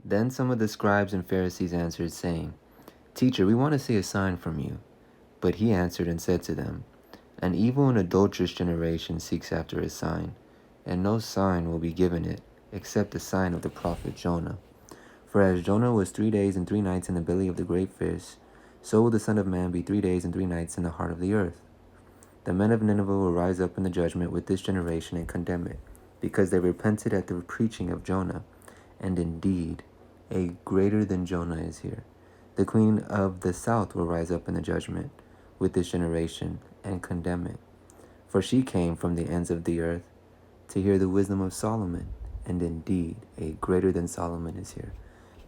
Then some of the scribes and Pharisees answered, saying, Teacher, we want to see a sign from you. But he answered and said to them, An evil and adulterous generation seeks after a sign, and no sign will be given it, except the sign of the prophet Jonah. For as Jonah was 3 days and 3 nights in the belly of the great fish, so will the Son of Man be 3 days and 3 nights in the heart of the earth. The men of Nineveh will rise up in the judgment with this generation and condemn it, because they repented at the preaching of Jonah. And indeed, a greater than Jonah is here. The queen of the south will rise up in the judgment with this generation and condemn it. For she came from the ends of the earth to hear the wisdom of Solomon, and indeed, a greater than Solomon is here.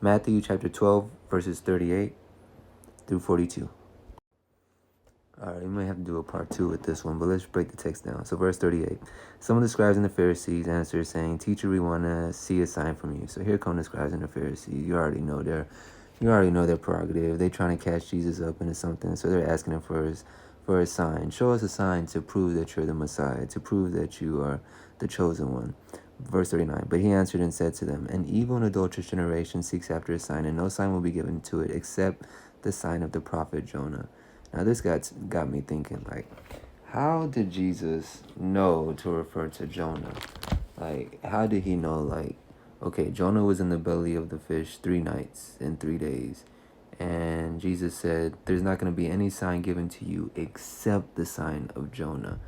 Matthew chapter 12, verses 38 through 42. All right, we might have to do a part 2 with this one, but let's break the text down. So verse 38. Some of the scribes and the Pharisees answered, saying, Teacher, we want to see a sign from you. So here come the scribes and the Pharisees. You already know their prerogative. They're trying to catch Jesus up into something, so they're asking him for a sign. Show us a sign to prove that you're the Messiah, to prove that you are the chosen one. Verse 39. But he answered and said to them, An evil and adulterous generation seeks after a sign, and no sign will be given to it except the sign of the prophet Jonah. Now this got me thinking, like, how did Jesus know to refer to Jonah? Like, how did he know, like, okay, Jonah was in the belly of the fish 3 nights and 3 days. And Jesus said, there's not going to be any sign given to you except the sign of Jonah.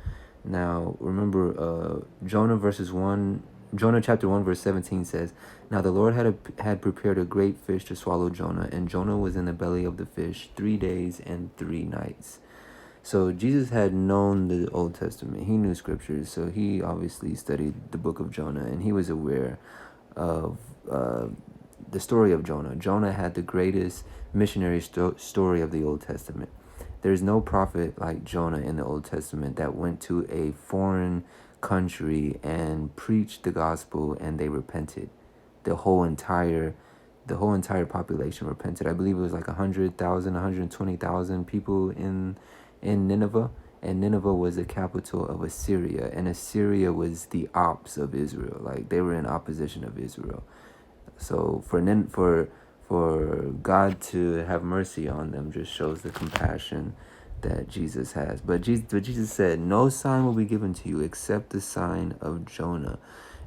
Now, remember, Jonah chapter 1, verse 17 says, Now the Lord had prepared a great fish to swallow Jonah, and Jonah was in the belly of the fish 3 days and 3 nights. So Jesus had known the Old Testament. He knew scriptures, so he obviously studied the book of Jonah, and he was aware of the story of Jonah. Jonah had the greatest missionary story of the Old Testament. There's no prophet like Jonah in the Old Testament that went to a foreign country and preached the gospel and they repented. The whole entire population repented. I believe it was like 100,000, 120,000 people in Nineveh. And Nineveh was the capital of Assyria, and Assyria was the ops of Israel. Like, they were in opposition of Israel. So for God to have mercy on them just shows the compassion that Jesus has. But Jesus said, no sign will be given to you except the sign of Jonah.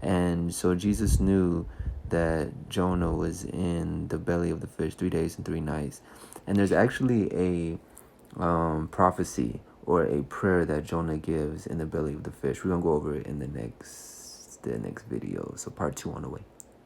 And so Jesus knew that Jonah was in the belly of the fish 3 days and 3 nights. And there's actually a prophecy or a prayer that Jonah gives in the belly of the fish. We're going to go over it in the next video. So part 2 on the way.